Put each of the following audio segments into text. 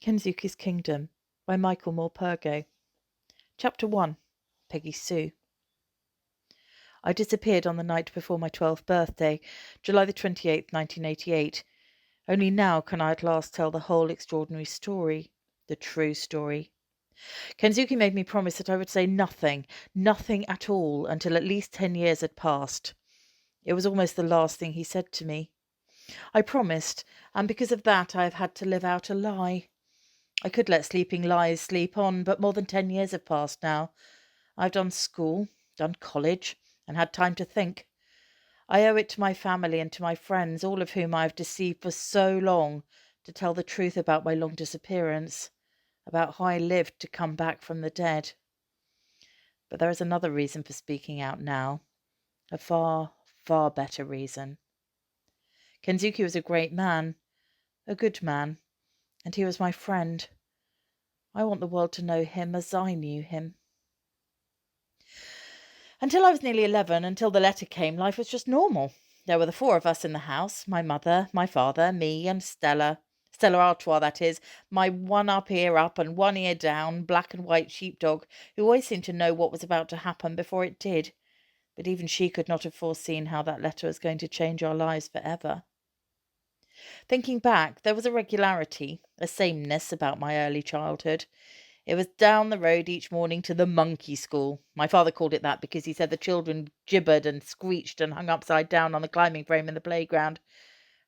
Kensuke's Kingdom by Michael Morpurgo. Chapter 1. Peggy Sue. I disappeared on the night before my 12th birthday, July the 28th, 1988. Only now can I at last tell the whole extraordinary story, the true story. Kensuke made me promise that I would say nothing at all, until at least 10 years had passed. It was almost the last thing he said to me. I promised, and because of that I have had to live out a lie. I could let sleeping lies sleep on, but more than 10 years have passed now. I've done school, done college, and had time to think. I owe it to my family and to my friends, all of whom I have deceived for so long, to tell the truth about my long disappearance, about how I lived to come back from the dead. But there is another reason for speaking out now, a far, far better reason. Kensuke was a great man, a good man, and he was my friend. I want the world to know him as I knew him. Until I was nearly 11, until the letter came, life was just normal. There were the four of us in the house, my mother, my father, me and Stella. Stella Artois, that is, my one up ear up and one ear down, black and white sheepdog, who always seemed to know what was about to happen before it did. But even she could not have foreseen how that letter was going to change our lives forever. Thinking back, there was a regularity, a sameness about my early childhood. It was down the road each morning to the monkey school. My father called it that because he said the children gibbered and screeched and hung upside down on the climbing frame in the playground.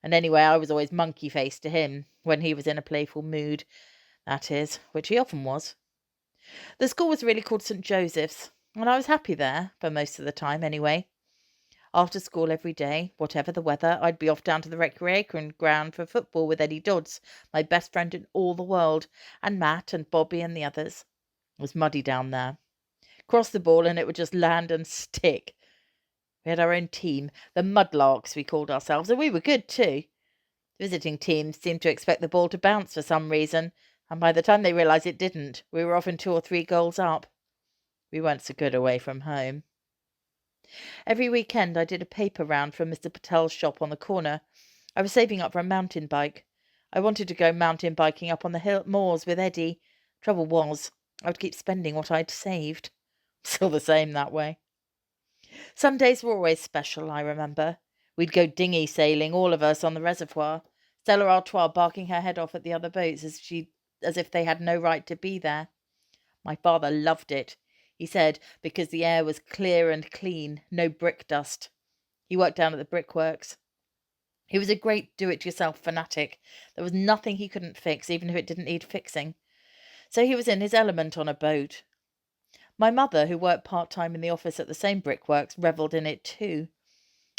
And anyway, I was always monkey-faced to him, when he was in a playful mood, that is, which he often was. The school was really called St. Joseph's, and I was happy there, for most of the time anyway. After school every day, whatever the weather, I'd be off down to the recreation ground for football with Eddie Dodds, my best friend in all the world, and Matt and Bobby and the others. It was muddy down there. Cross the ball and it would just land and stick. We had our own team, the Mudlarks we called ourselves, and we were good too. Visiting teams seemed to expect the ball to bounce for some reason, and by the time they realised it didn't, we were often 2 or 3 goals up. We weren't so good away from home. Every weekend I did a paper round from Mr. Patel's shop on the corner. I was saving up for a mountain bike. I wanted to go mountain biking up on the moors with Eddie. Trouble was, I would keep spending what I'd saved. Still the same that way. Sundays were always special, I remember. We'd go dinghy sailing, all of us, on the reservoir. Stella Artois barking her head off at the other boats as if they had no right to be there. My father loved it. He said, because the air was clear and clean, no brick dust. He worked down at the brickworks. He was a great do-it-yourself fanatic. There was nothing he couldn't fix, even if it didn't need fixing. So he was in his element on a boat. My mother, who worked part-time in the office at the same brickworks, revelled in it too.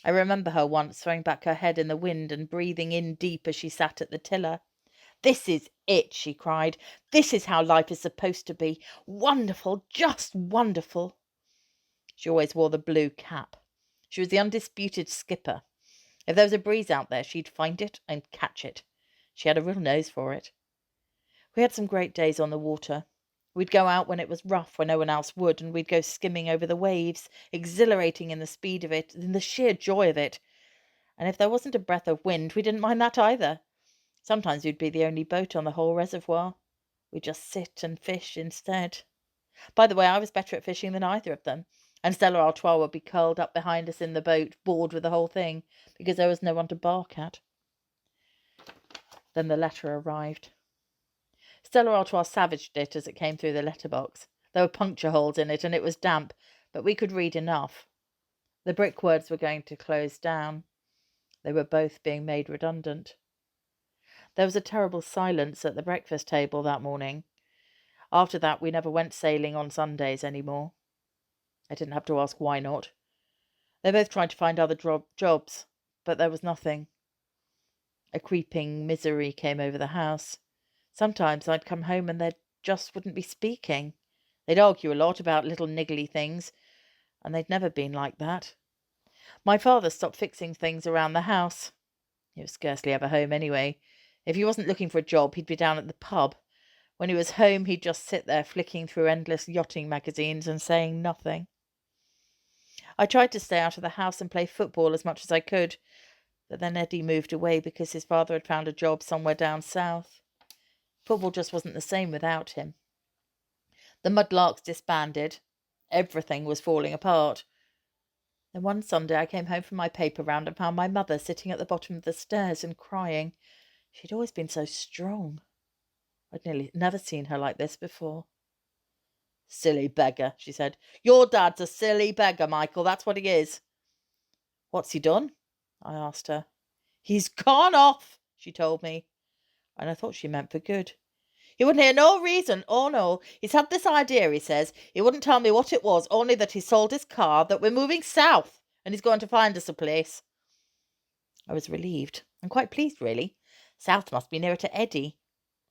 I remember her once throwing back her head in the wind and breathing in deep as she sat at the tiller. "This is it," she cried. "This is how life is supposed to be. Wonderful, just wonderful." She always wore the blue cap. She was the undisputed skipper. If there was a breeze out there, she'd find it and catch it. She had a real nose for it. We had some great days on the water. We'd go out when it was rough, when no one else would, and we'd go skimming over the waves, exhilarating in the speed of it, in the sheer joy of it. And if there wasn't a breath of wind, we didn't mind that either. Sometimes we'd be the only boat on the whole reservoir. We'd just sit and fish instead. By the way, I was better at fishing than either of them, and Stella Artois would be curled up behind us in the boat, bored with the whole thing, because there was no one to bark at. Then the letter arrived. Stella Artois savaged it as it came through the letterbox. There were puncture holes in it, and it was damp, but we could read enough. The brickworks were going to close down. They were both being made redundant. There was a terrible silence at the breakfast table that morning. After that, we never went sailing on Sundays any more. I didn't have to ask why not. They both tried to find other jobs, but there was nothing. A creeping misery came over the house. Sometimes I'd come home and they just wouldn't be speaking. They'd argue a lot about little niggly things, and they'd never been like that. My father stopped fixing things around the house. He was scarcely ever home anyway. If he wasn't looking for a job, he'd be down at the pub. When he was home, he'd just sit there flicking through endless yachting magazines and saying nothing. I tried to stay out of the house and play football as much as I could, but then Eddie moved away because his father had found a job somewhere down south. Football just wasn't the same without him. The Mudlarks disbanded. Everything was falling apart. Then one Sunday I came home from my paper round and found my mother sitting at the bottom of the stairs and crying. She'd always been so strong. I'd never seen her like this before. "Silly beggar," she said. "Your dad's a silly beggar, Michael, that's what he is." "What's he done?" I asked her. "He's gone off," she told me, and I thought she meant for good. "He wouldn't hear no reason. Oh, no. He's had this idea, he says. He wouldn't tell me what it was, only that he sold his car, that we're moving south, and he's going to find us a place." I was relieved, and quite pleased, really. South must be nearer to Eddie.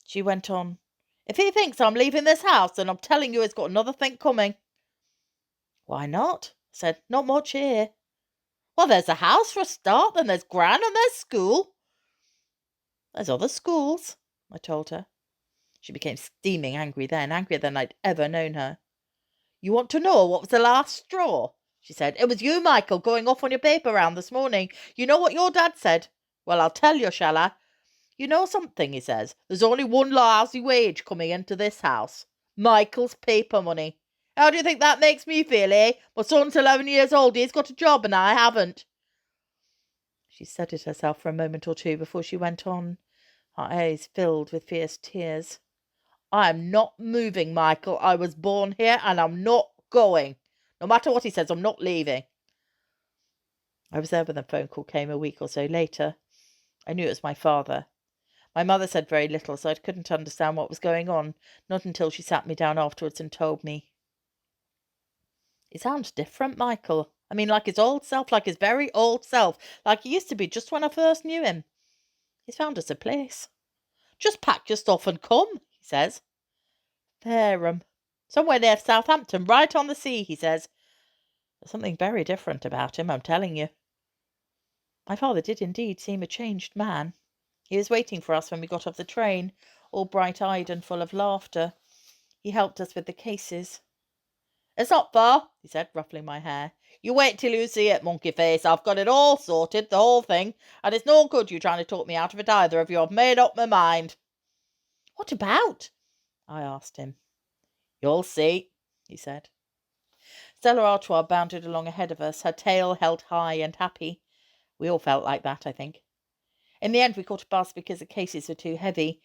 She went on, "If he thinks I'm leaving this house, then I'm telling you he's got another thing coming." "Why not?" I said. "Not much here." "Well, there's a house for a start, then there's Gran, and there's school." "There's other schools," I told her. She became steaming angry then, angrier than I'd ever known her. "You want to know what was the last straw?" she said. "It was you, Michael, going off on your paper round this morning. You know what your dad said? Well, I'll tell you, shall I? You know something, he says. There's only one lousy wage coming into this house. Michael's paper money. How do you think that makes me feel, eh? My son's 11 years old. He's got a job and I haven't." She steadied herself for a moment or two before she went on, her eyes filled with fierce tears. "I am not moving, Michael. I was born here and I'm not going. No matter what he says, I'm not leaving." I was there when the phone call came a week or so later. I knew it was my father. My mother said very little, so I couldn't understand what was going on, not until she sat me down afterwards and told me. "He sounds different, Michael. I mean, like his old self, like his very old self, like he used to be just when I first knew him. He's found us a place. Just pack your stuff and come, he says. Fareham. Somewhere near Southampton, right on the sea, he says. There's something very different about him, I'm telling you." My father did indeed seem a changed man. He was waiting for us when we got off the train, all bright-eyed and full of laughter. He helped us with the cases. "It's not far," he said, ruffling my hair. "You wait till you see it, monkey face. I've got it all sorted, the whole thing, and it's no good you trying to talk me out of it either of you. I've made up my mind." "What about?" I asked him. "You'll see," he said. Stella Artois bounded along ahead of us, her tail held high and happy. We all felt like that, I think. In the end we caught a bus because the cases were too heavy.